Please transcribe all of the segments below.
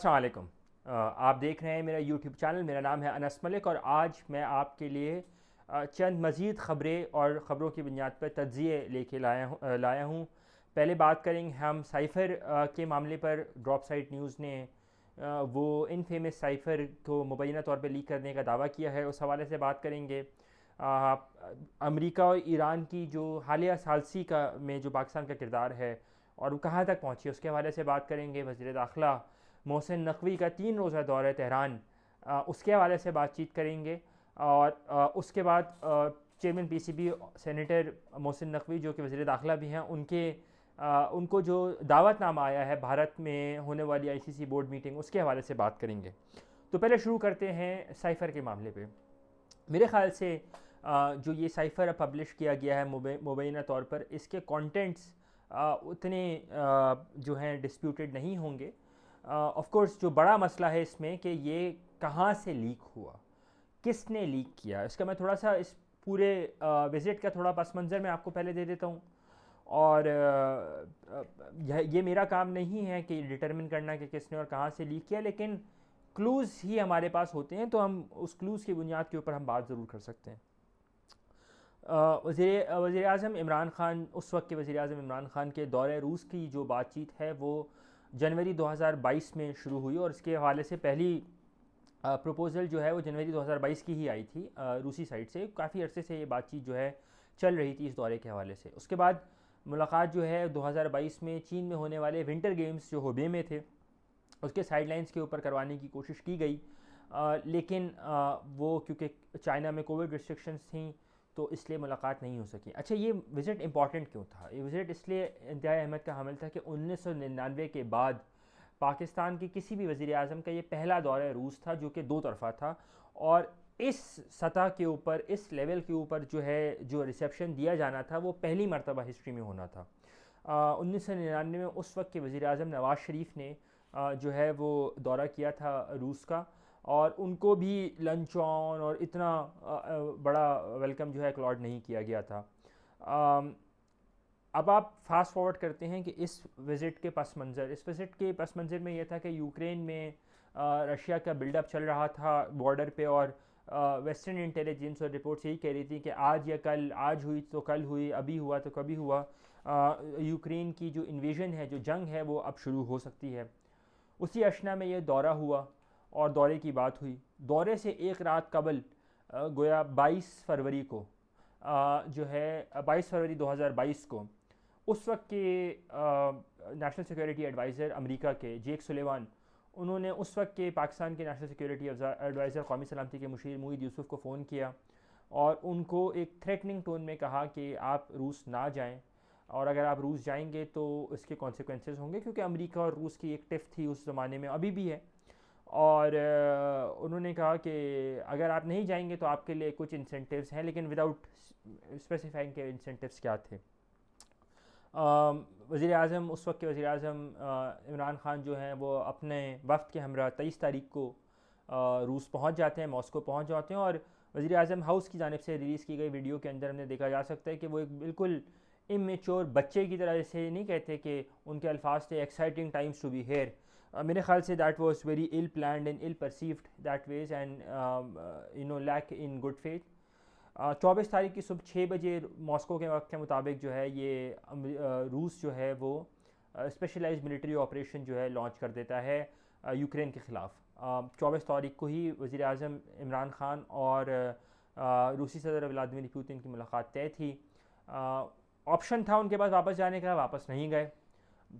अस्सलाम वालेकुम। आप देख रहे हैं मेरा यूट्यूब चैनल। मेरा नाम है अनस मलिक और आज मैं आपके लिए चंद मज़ीद ख़बरें और ख़बरों की बुनियाद पर तज्ज़िये लेके लाया हूँ। पहले बात करेंगे हम साइफ़र के मामले पर। ड्रॉप साइट न्यूज़ ने वो इन फेमस साइफ़र को मुबैना तौर पर लीक करने का दावा किया है, उस हवाले से बात करेंगे। अमेरिका और ईरान की जो हालिया सालसी का में जो पाकिस्तान का किरदार है और वो कहाँ तक पहुँची, उसके हवाले से बात करेंगे। वज़ीर दाखिला मोहसिन नकवी का 3 रोज़ा दौरा तेहरान, उसके हवाले से बातचीत करेंगे। और उसके बाद chairman PCB senator Mohsin Naqvi जो कि वज़ीर दाखिला भी हैं, उनको जो दावतनामा आया है भारत में होने वाली आईसीसी बोर्ड मीटिंग, उसके हवाले से बात करेंगे। तो पहले शुरू करते हैं साइफ़र के मामले पे। मेरे ख़्याल से जो ये साइफ़र अब पब्लिश किया गया है मुबैना तौर पर, इसके कंटेंट्स उतने जो हैं डिस्प्यूटेड नहीं होंगे। ऑफ कोर्स जो बड़ा मसला है इसमें कि ये कहाँ से लीक हुआ, किसने लीक किया, इसका मैं थोड़ा सा इस पूरे विज़िट का थोड़ा पस मंज़र मैं आपको पहले दे देता हूँ। और ये मेरा काम नहीं है कि डिटरमिन करना कि किसने और कहाँ से लीक किया, लेकिन क्लूज़ ही हमारे पास होते हैं, तो हम उस क्लूज़ की बुनियाद के ऊपर हम बात ज़रूर कर सकते हैं। वज़ीर आज़म इमरान ख़ान, उस वक्त के वज़ीर आज़म इमरान ख़ान के दौरे रूस की जो बातचीत है वो जनवरी 2022 में शुरू हुई और इसके हवाले से पहली प्रपोज़ल जो है वो जनवरी 2022 की ही आई थी रूसी साइड से। काफ़ी अरसे से ये बातचीत जो है चल रही थी इस दौरे के हवाले से। उसके बाद मुलाकात जो है 2022 में चीन में होने वाले विंटर गेम्स जो हुबे में थे, उसके साइडलाइंस के ऊपर करवाने की कोशिश की गई, लेकिन वो क्योंकि चाइना में कोविड रिस्ट्रिक्शंस थी तो इसलिए मुलाकात नहीं हो सकी। अच्छा, ये विज़िट इंपॉर्टेंट क्यों था? ये विज़िट इसलिए इंतहाई अहमियत का हामिल था कि 1999 के बाद पाकिस्तान के किसी भी वज़ीर आज़म का ये पहला दौरा रूस था जो कि दो तरफ़ा था। और इस सतह के ऊपर, इस लेवल के ऊपर जो है जो रिसेप्शन दिया जाना था वो पहली मरतबा हिस्ट्री में होना था। 1999 में उस वक्त के वज़ीर आज़म नवाज़ शरीफ ने जो है वो दौरा किया था रूस का, और उनको भी लंच ऑन और इतना बड़ा वेलकम जो है अकलॉड नहीं किया गया था। अम, अब आप फास्ट फॉरवर्ड करते हैं कि इस विज़िट के पस मंज़र में यह था कि यूक्रेन में रशिया का बिल्डअप चल रहा था बॉर्डर पे, और वेस्टर्न इंटेलिजेंस और रिपोर्ट्स यही कह रही थी कि आज या कल, आज हुई तो कल हुई, अभी हुआ तो कभी हुआ, यूक्रेन की जो इन्वेजन है, जो जंग है, वो अब शुरू हो सकती है। उसी अशना में ये दौरा हुआ और दौरे की बात हुई। दौरे से एक रात कबल गोया 22 फरवरी को जो है 22 फरवरी 2022 को उस वक्त के नेशनल सिक्योरिटी एडवाइज़र अमेरिका के जेक सुलेवान, उन्होंने उस वक्त के पाकिस्तान के नेशनल सिक्योरिटी एडवाइज़र कौमी सलामती के मुशीर मुईद यूसुफ को फ़ोन किया और उनको एक थ्रेटनिंग टोन में कहा कि आप रूस ना जाएं, और अगर आप रूस जाएंगे तो इसके कॉन्सिक्वेंसेस होंगे, क्योंकि अमेरिका और रूस की एक टिफ थी उस ज़माने में, अभी भी है। और उन्होंने कहा कि अगर आप नहीं जाएंगे तो आपके लिए कुछ इंसेंटिव्स हैं, लेकिन विदाउट स्पेसिफाइंग के इंसेंटिव्स क्या थे। वज़ीर अज़म, उस वक्त के वज़ीर अज़म इमरान ख़ान जो हैं वो अपने वफ़द के हमरा 23 तारीख को रूस पहुंच जाते हैं, मॉस्को पहुंच जाते हैं। और वज़ीर अज़म हाउस की जानिब से रिलीज़ की गई वीडियो के अंदर हमने देखा जा सकता है कि वो एक बिल्कुल इमेच्योर बच्चे की तरह, जैसे नहीं कहते कि उनके अल्फाज थे exciting times to be here. मेरे ख्याल से that was very ill planned and ill perceived that was and lack in good faith. 24 तारीख की सुबह 6 बजे मॉस्को के वक्त के मुताबिक जो है ये रूस जो है वो स्पेशलाइज्ड मिलिट्री ऑपरेशन जो है लॉन्च कर देता है यूक्रेन के ख़िलाफ़। 24 तारीख को ही वज़ीर अज़म इमरान ख़ान और रूसी सदर व्लादिमीर पुतिन की मुलाकात तय थी। ऑप्शन था उनके पास वापस जाने का, वापस नहीं गए।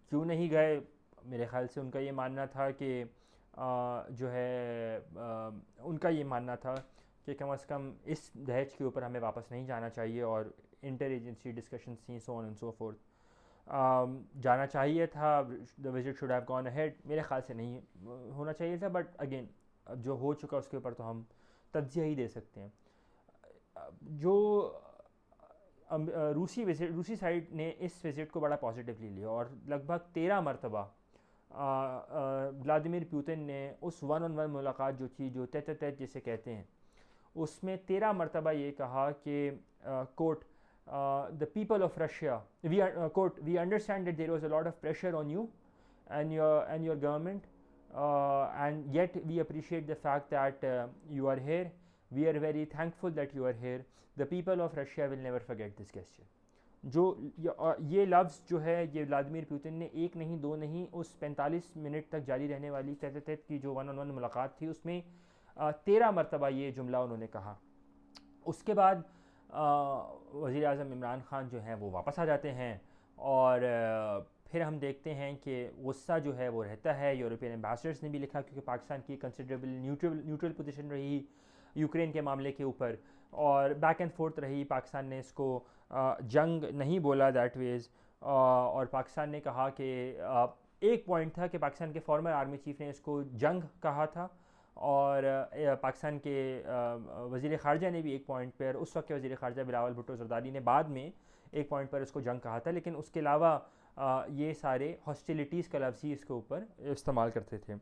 क्यों नहीं गए? मेरे ख़्याल से उनका ये मानना था कि जो है उनका ये मानना था कि कम अज़ कम इस दहेज के ऊपर हमें वापस नहीं जाना चाहिए, और इंटर एजेंसी डिस्कशंस थी, so on and so fourth. जाना चाहिए था, the visit should have gone ahead. मेरे ख्याल से नहीं होना चाहिए था, बट अगेन अब जो हो चुका उसके ऊपर तो हम तज्जिया ही दे सकते हैं। जो रूसी साइड ने इस विज़िट को बड़ा पॉजिटिवली लिया, और लगभग 13 मरतबा व्लादिमीर पुतिन ने उस वन ऑन वन मुलाकात जो थी, जो तय तय जिसे कहते हैं, उसमें 13 मरतबा ये कहा कि quote the people of Russia, we quote we understand that there was a lot of pressure on you and your government and yet we appreciate the fact that you are here. We are very thankful that you are here. The people of Russia will never forget this gesture. जो ये लफ्ज़ जो है ये Vladimir Putin ने एक नहीं दो नहीं उस 45 मिनट तक जारी रहने वाली तहत की जो वन ऑन वन मुलाकात थी उसमें 13 मरतबा ये जुमला उन्होंने कहा। उसके बाद वज़ीर आज़म इमरान ख़ान जो हैं वो वापस आ जाते हैं और फिर हम देखते हैं कि गुस्सा जो है वो रहता है। यूरोपियन एम्बेसडर्स ने भी लिखा क्योंकि पाकिस्तान की कंसिडरेबल न्यूट्रल पोजीशन रही यूक्रेन के मामले के ऊपर और बैक एंड फोर्थ रही। पाकिस्तान ने इसको जंग नहीं बोला दैट वेज़ और पाकिस्तान ने कहा कि एक पॉइंट था कि पाकिस्तान के फॉर्मर आर्मी चीफ़ ने इसको जंग कहा था और पाकिस्तान के वज़ीर ख़ारजा ने भी एक पॉइंट पर उस वक्त के वज़ीर ख़ारजा बिलावल भुट्टो ज़रदारी ने बाद में एक पॉइंट पर इसको जंग कहा था, लेकिन उसके अलावा ये सारे हॉस्टिलिटीज़ का लफ्ज़ ही इसके ऊपर इस्तेमाल करते थे।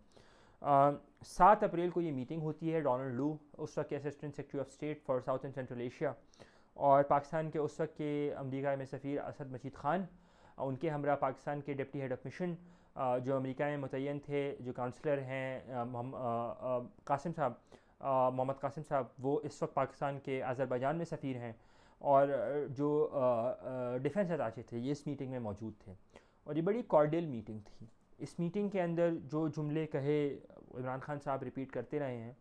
7 अप्रैल को ये मीटिंग होती है। डोनाल्ड लू उस वक्त के assistant secretary of state for south and central Asia और पाकिस्तान के उस वक्त के अमेरिका में सफ़ीर असद मजीद ख़ान, उनके हमरा पाकिस्तान के डिप्टी हेड ऑफ मिशन जो अमेरिका में मुतय्यन थे, जो काउंसलर हैं कासिम साहब, मोहम्मद कासिम साहब, वो इस वक्त पाकिस्तान के अज़रबैजान में सफ़ीर हैं और जो डिफेंस अटाचे थे ये इस मीटिंग में मौजूद थे और ये बड़ी कॉर्डियल मीटिंग थी। इस मीटिंग के अंदर जो जुमले कहे इमरान खान साहब रिपीट करते रहे हैं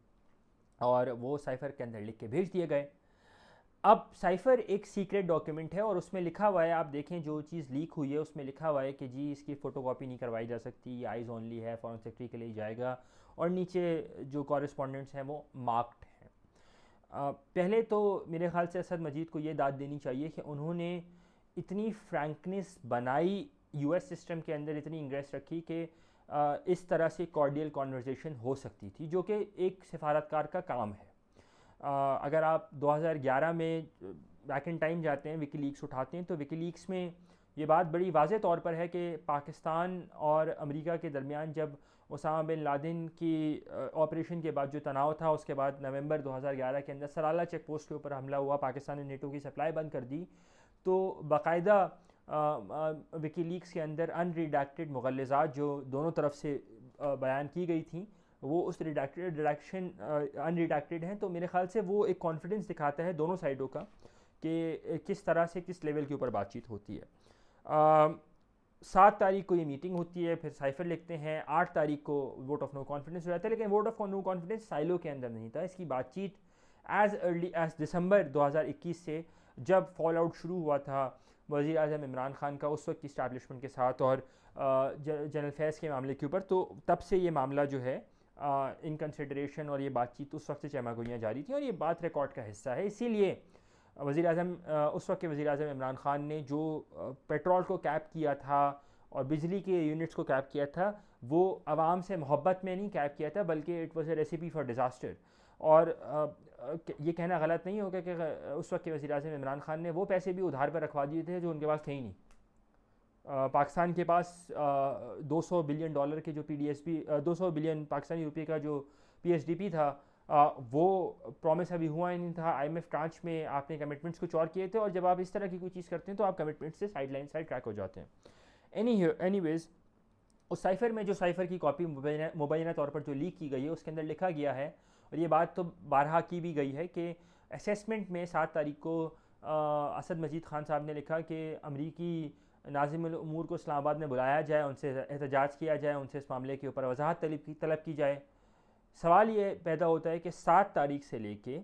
और वो साइफ़र के अंदर लिख के भेज दिए गए। अब साइफ़र एक सीक्रेट डॉक्यूमेंट है और उसमें लिखा हुआ है, आप देखें जो चीज़ लीक हुई है उसमें लिखा हुआ है कि जी इसकी फ़ोटोकॉपी नहीं करवाई जा सकती, ये आइज़ ओनली है, फॉरेन सेक्रेटरी के लिए जाएगा और नीचे जो कॉरेस्पॉन्डेंट्स हैं वो मार्क्ड हैं। पहले तो मेरे ख़्याल से असद मजीद को ये दाद देनी चाहिए कि उन्होंने इतनी फ्रैंकनेस बनाई यूएस सिस्टम के अंदर, इतनी इंग्रेस रखी कि इस तरह से कॉर्डियल कॉन्वर्जेसन हो सकती थी, जो कि एक सफारतकार का काम है। अगर आप 2011 में बैक इन टाइम जाते हैं, विकीलीक्स उठाते हैं, तो विकीलीक्स में ये बात बड़ी वाज़े तौर पर है कि पाकिस्तान और अमेरिका के दरमियान जब ओसामा बिन लादेन की ऑपरेशन के बाद जो तनाव था, उसके बाद नवंबर 2011 के अंदर सलाला चेक पोस्ट के ऊपर हमला हुआ, पाकिस्तान ने नेटो की सप्लाई बंद कर दी, तो बाकायदा विकीलीक्स के अंदर अनरिडैक्टेड मुग़ल्लज़ात जो दोनों तरफ से बयान की गई थी वो उस रिडक्शन अनरिडैक्टेड हैं। तो मेरे ख़्याल से वो एक कॉन्फिडेंस दिखाता है दोनों साइडों का कि किस तरह से किस लेवल के ऊपर बातचीत होती है। 7 तारीख को ये मीटिंग होती है, फिर साइफ़र लिखते हैं। 8 तारीख को वोट ऑफ नो कॉन्फिडेंस हो जाता है, लेकिन vote of no confidence silo के अंदर नहीं था। इसकी बातचीत एज़ अर्ली एज़ दिसंबर 2021 से जब फॉल आउट शुरू हुआ था वज़ीर आज़म इमरान ख़ान का उस वक्त की इस्टेब्लिशमेंट के साथ और जनरल फैज़ के मामले के ऊपर, तो तब से ये मामला जो है इन कंसिडरेशन और ये बातचीत उस वक्त से चमागोइयाँ जारी थी और ये बात रिकॉर्ड का हिस्सा है। इसीलिए वज़ीर आज़म उस वक्त के वज़ीर आज़म इमरान ख़ान ने जो पेट्रोल को कैप किया था और बिजली के यूनिट्स को कैप किया था, वो आवाम से मोहब्बत में नहीं कैप किया था, बल्कि it was A recipe for disaster. और ये कहना गलत नहीं होगा कि उस वक्त के वज़ीर आज़म इमरान ख़ान ने वो पैसे भी उधार पर रखवा दिए थे जो उनके पास थे ही नहीं। पाकिस्तान के पास 200 बिलियन डॉलर के जो PDSP 200 बिलियन पाकिस्तानी रुपये का जो PSDP था, वो प्रॉमिस अभी हुआ ही नहीं था। IMF ट्रांच में आपने कमिटमेंट्स कुछ और किए थे और जब आप इस तरह की कोई चीज़ करते हैं तो आप कमिटमेंट से साइड ट्रैक हो जाते हैं। एनीवेज उस साइफ़र में जो साइफ़र की कॉपी मुबैना तौर पर जो लीक की गई है उसके अंदर लिखा गया है और ये बात तो बारहा की भी गई है कि असेसमेंट में 7 तारीख को असद मजीद ख़ान साहब ने लिखा कि अमरीकी नाज़िमुल उमूर को इस्लामाबाद में बुलाया जाए, उनसे एहतजाज किया जाए, उनसे इस मामले के ऊपर वजाहत तलब की जाए। सवाल ये पैदा होता है कि 7 तारीख से लेके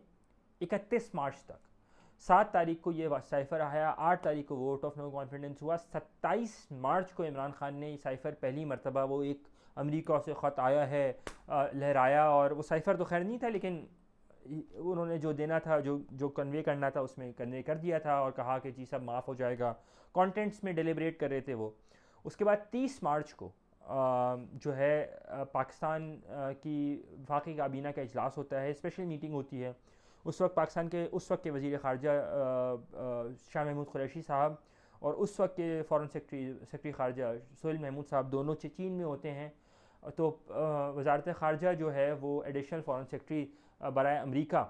31 मार्च तक, 7 तारीख को ये साइफ़र आया, 8 तारीख को वोट ऑफ नो कॉन्फिडेंस हुआ, 27 मार्च को इमरान ख़ान ने साइफ़र पहली मरतबा वो एक अमेरिका से ख़त आया है लहराया और वो साइफ़र तो खैर नहीं था, लेकिन उन्होंने जो देना था, जो कन्वे करना था उसमें कन्वे कर दिया था और कहा कि जी सब माफ़ हो जाएगा। कंटेंट्स में डिलिब्रेट कर रहे थे वो। उसके बाद 30 मार्च को जो है पाकिस्तान की वफाकी काबीना का इजलास होता है, स्पेशल मीटिंग होती है। उस वक्त पाकिस्तान के उस वक्त के वज़ीर ख़ारजा शाह महमूद कुरैशी साहब और उस वक्त के फ़ॉरेन सेक्रेटरी ख़ारजा सोहेल महमूद साहब दोनों चीन में होते हैं। तो वज़ारत ख़ारजा जो है वो एडिशनल फ़ॉरेन सेक्रेटरी बराए अमेरिका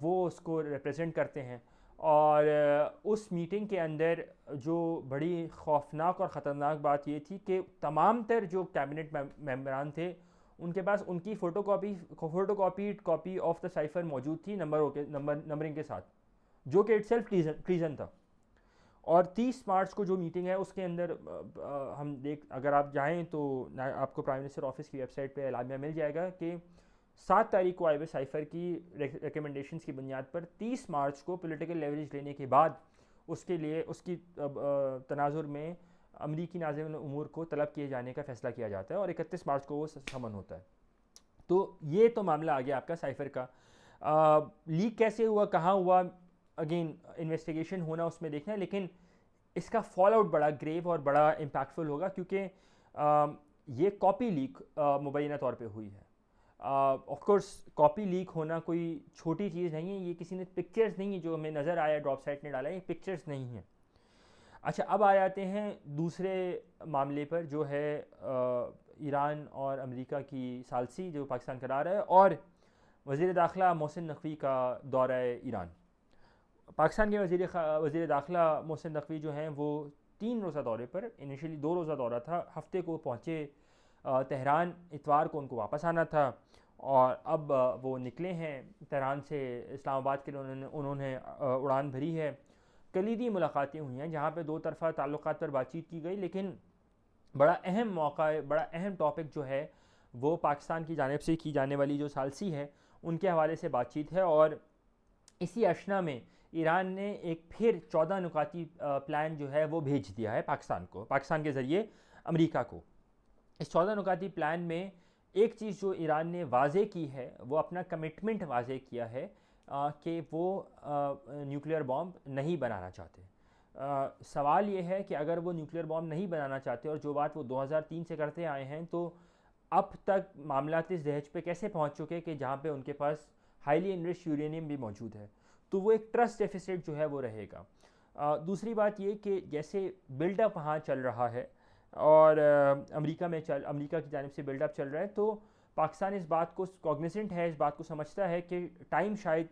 वो उसको रिप्रेजेंट करते हैं और उस मीटिंग के अंदर जो बड़ी खौफनाक और ख़तरनाक बात ये थी कि तमाम तर जो कैबिनेट मेंबरान थे उनके पास उनकी फ़ोटोकॉपीड कॉपी ऑफ द साइफ़र मौजूद थी नंबरिंग के साथ, जो कि इटसेल्फ ट्रीज़न था। और 30 मार्च को जो मीटिंग है उसके अंदर हम अगर आप जाएं तो आपको प्राइम मिनिस्टर ऑफिस की वेबसाइट पे एलामिया मिल जाएगा कि 7 तारीख को आईवे साइफ़र की रिकमेंडेशंस की बुनियाद पर 30 मार्च को पॉलिटिकल लेवरेज लेने के बाद उसके लिए उसकी तनाजुर में अमरीकी नाज़िम उमूर को तलब किए जाने का फ़ैसला किया जाता है और 31 मार्च को वो समन होता है। तो ये तो मामला आ गया आपका साइफ़र का। लीक कैसे हुआ, कहाँ हुआ, अगेन इन्वेस्टिगेशन होना उसमें देखना है, लेकिन इसका फॉल आउट बड़ा ग्रेव और बड़ा इम्पैक्टफुल होगा क्योंकि ये कॉपी लीक मुबैना तौर पे हुई है। ऑफ कोर्स कॉपी लीक होना कोई छोटी चीज़ नहीं है, ये किसी ने पिक्चर्स नहीं है जो हमें नज़र आया ड्रॉप साइट ने डाला, ये पिक्चर्स नहीं है। अच्छा, अब आ जाते हैं दूसरे मामले पर जो है ईरान और अमेरिका की सालसी जो पाकिस्तान करा रहा है, और वज़ीर दाखिला मोहसिन नकवी का दौरा ईरान। पाकिस्तान के वज़ीर दाखिला मोहसिन नकवी जो हैं वो 3 रोज़ा दौरे पर, इनिशियली 2 रोज़ा दौरा था, हफ्ते को पहुँचे तेहरान, इतवार को उनको वापस आना था और अब वो निकले हैं तेहरान से इस्लामाबाद के लिए। उन्होंने उड़ान भरी है। कलीदी मुलाकातें हुई हैं जहाँ पे दो तरफ़ा ताल्लुकात पर बातचीत की गई, लेकिन बड़ा अहम मौका, बड़ा अहम टॉपिक जो है वो पाकिस्तान की जानिब से की जाने वाली जो सालसी है उनके हवाले से बातचीत है। और इसी अशना में ईरान ने एक फिर 14 नुकाती प्लान जो है वो भेज दिया है पाकिस्तान के ज़रिए अमेरिका को। इस 14 नुकाती प्लान में एक चीज़ जो ईरान ने वाजे की है, वो अपना कमिटमेंट वाजे किया है कि वो न्यूक्लियर बॉम्ब नहीं बनाना चाहते। सवाल ये है कि अगर वो न्यूक्लियर बॉम्ब नहीं बनाना चाहते और जो बात वो 2003 से करते आए हैं, तो अब तक मामलात इस दहज पे कैसे पहुंच चुके कि जहाँ पे उनके पास हाईली इनरिच्ड यूरेनियम भी मौजूद है। तो वो एक ट्रस्ट डेफिसिट जो है वो रहेगा। दूसरी बात ये कि जैसे बिल्डअप वहाँ चल रहा है और अमेरिका की जानिब से बिल्डअप चल रहा है, तो पाकिस्तान इस बात को कॉग्निसेंट है, इस बात को समझता है कि टाइम शायद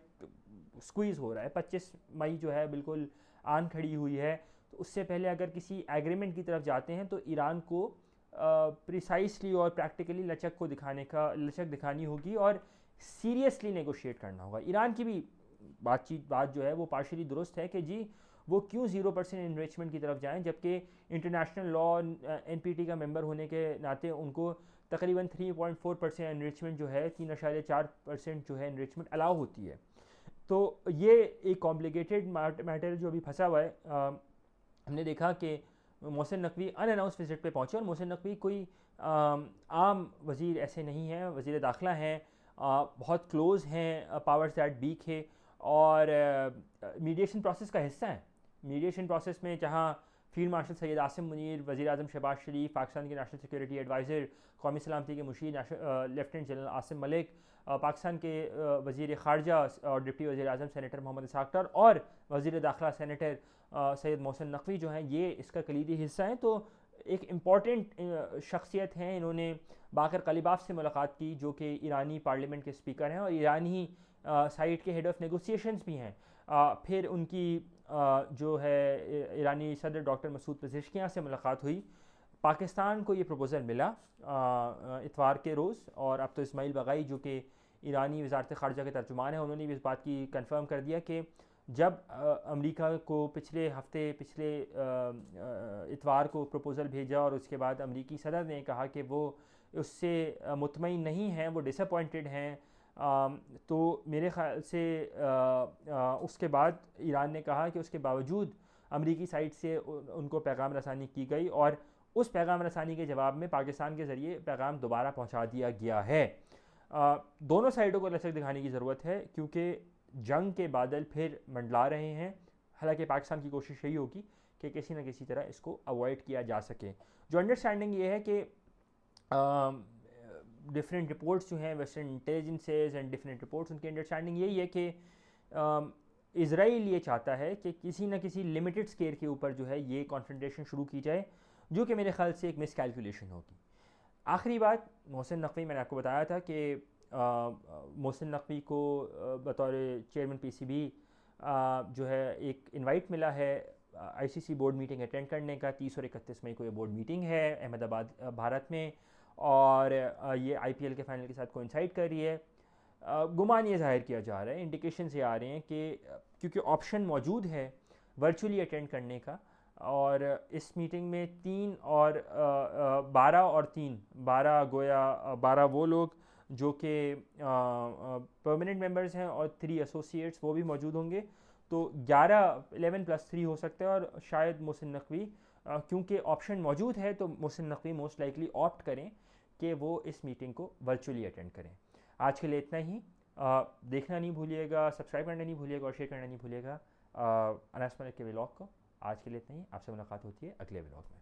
स्क्वीज़ हो रहा है। 25 मई जो है बिल्कुल आन खड़ी हुई है, तो उससे पहले अगर किसी एग्रीमेंट की तरफ जाते हैं तो ईरान को प्रिसाइसली और प्रैक्टिकली लचक दिखानी होगी और सीरियसली नेगोशिएट करना होगा। ईरान की भी बात जो है वो पार्शली दुरुस्त है कि जी वो क्यों 0% इन्वेस्टमेंट की तरफ जाएं, जबकि इंटरनेशनल लॉ NPT का मेंबर होने के नाते उनको तकरीबन 3.4% इन्वेस्टमेंट जो है 3.4% जो है इन्वेस्टमेंट अलाउ होती है। तो ये एक कॉम्प्लिकेटेड मैटर जो अभी फंसा हुआ है। हमने देखा कि मोहसिन नकवी अनअनाउंस विजिट पे पहुंचे और मोहसिन नकवी कोई आम वज़ीर ऐसे नहीं हैं, वज़ीर दाखिला हैं, बहुत क्लोज़ हैं पावर्स दैट बी के, और मीडिएशन प्रोसेस का हिस्सा हैं। मीडिएशन प्रोसेस में जहाँ फील्ड मार्शल सैयद आसिम मुनीर, वज़ीर आज़म शहबाज शरीफ, पाकिस्तान के नेशनल सिक्योरिटी एडवाइज़र, कौमी सलामती के मुशीर लेफ्टिनेंट जनरल आसिम मलिक, पाकिस्तान के वज़ीर ख़ारजा और डिप्टी वज़ीर आज़म सेनेटर मोहम्मद इसहाक़ डार और वज़ीर दाखिला सेनेटर सैयद मोहसिन नकवी जो हैं, ये इसका कलीदी हिस्सा हैं। तो एक इम्पॉर्टेंट शख्सियत हैं, इन्होंने बाकर कलिबाफ से मुलाकात की जो कि ईरानी पार्लियामेंट के स्पीकर हैं और ईरानी साइड के हेड ऑफ़ नेगोशिएशंस भी हैं। फिर उनकी जो है ईरानी सदर डॉक्टर मसूद पज़ेश्कियान से मुलाकात हुई। पाकिस्तान को ये प्रपोज़ल मिला इतवार के रोज़, और अब तो इस्माइल बगाई जो कि ईरानी वज़ारत ख़ारजा के तर्जुमान हैं, उन्होंने भी इस बात की कन्फर्म कर दिया कि जब अमेरिका को पिछले इतवार को प्रपोज़ल भेजा और उसके बाद अमेरिकी सदर ने कहा कि वो उससे मुतमईन नहीं हैं, वो डिसअपॉइंटेड हैं, तो मेरे ख़्याल से उसके बाद ईरान ने कहा कि उसके बावजूद अमेरिकी साइड से उनको पैगाम रसानी की गई और उस पैगाम रसानी के जवाब में पाकिस्तान के ज़रिए पैगाम दोबारा पहुंचा दिया गया है। दोनों साइडों को लचक दिखाने की ज़रूरत है क्योंकि जंग के बादल फिर मंडला रहे हैं। हालांकि पाकिस्तान की कोशिश यही होगी कि किसी न किसी तरह इसको अवॉइड किया जा सके। जो अंडरस्टैंडिंग ये है कि डिफरेंट रिपोर्ट्स जो हैं western intelligences and different reports, उनकी अंडरस्टैंडिंग यही है कि इज़राइल ये चाहता है कि किसी न किसी लिमिटेड स्केल के ऊपर जो है ये कॉन्फ्रंटेशन शुरू की जाए, जो कि मेरे ख्याल से एक मिसकैलकुलेशन होगी। आखिरी बात, मोहसिन नकवी, मैंने आपको बताया था कि मोहसिन नकवी को बतौर चेयरमैन PCB जो है एक इनवाइट मिला है ICC बोर्ड मीटिंग अटेंड करने का। 30 और 31 मई को ये बोर्ड मीटिंग है अहमदाबाद भारत में, और ये आईपीएल के फाइनल के साथ कोइंसाइड कर रही है। गुमान ये ज़ाहिर किया जा रहा है, इंडिकेशन ये आ रहे हैं कि क्योंकि ऑप्शन मौजूद है वर्चुअली अटेंड करने का, और इस मीटिंग में 12 गोया 12 वो लोग जो कि परमानेंट मेंबर्स हैं और 3 एसोसिएट्स वो भी मौजूद होंगे। तो 11+3 हो सकता है, और शायद मोहसिन नकवी, क्योंकि ऑप्शन मौजूद है तो Mohsin Naqvi most likely opt करें कि वो इस मीटिंग को वर्चुअली अटेंड करें। आज के लिए इतना ही। देखना नहीं भूलिएगा, सब्सक्राइब करना नहीं भूलिएगा और शेयर करना नहीं भूलिएगा अनस मलिक के व्लॉग को। आज के लिए इतना ही, आपसे मुलाकात होती है अगले व्लॉग में।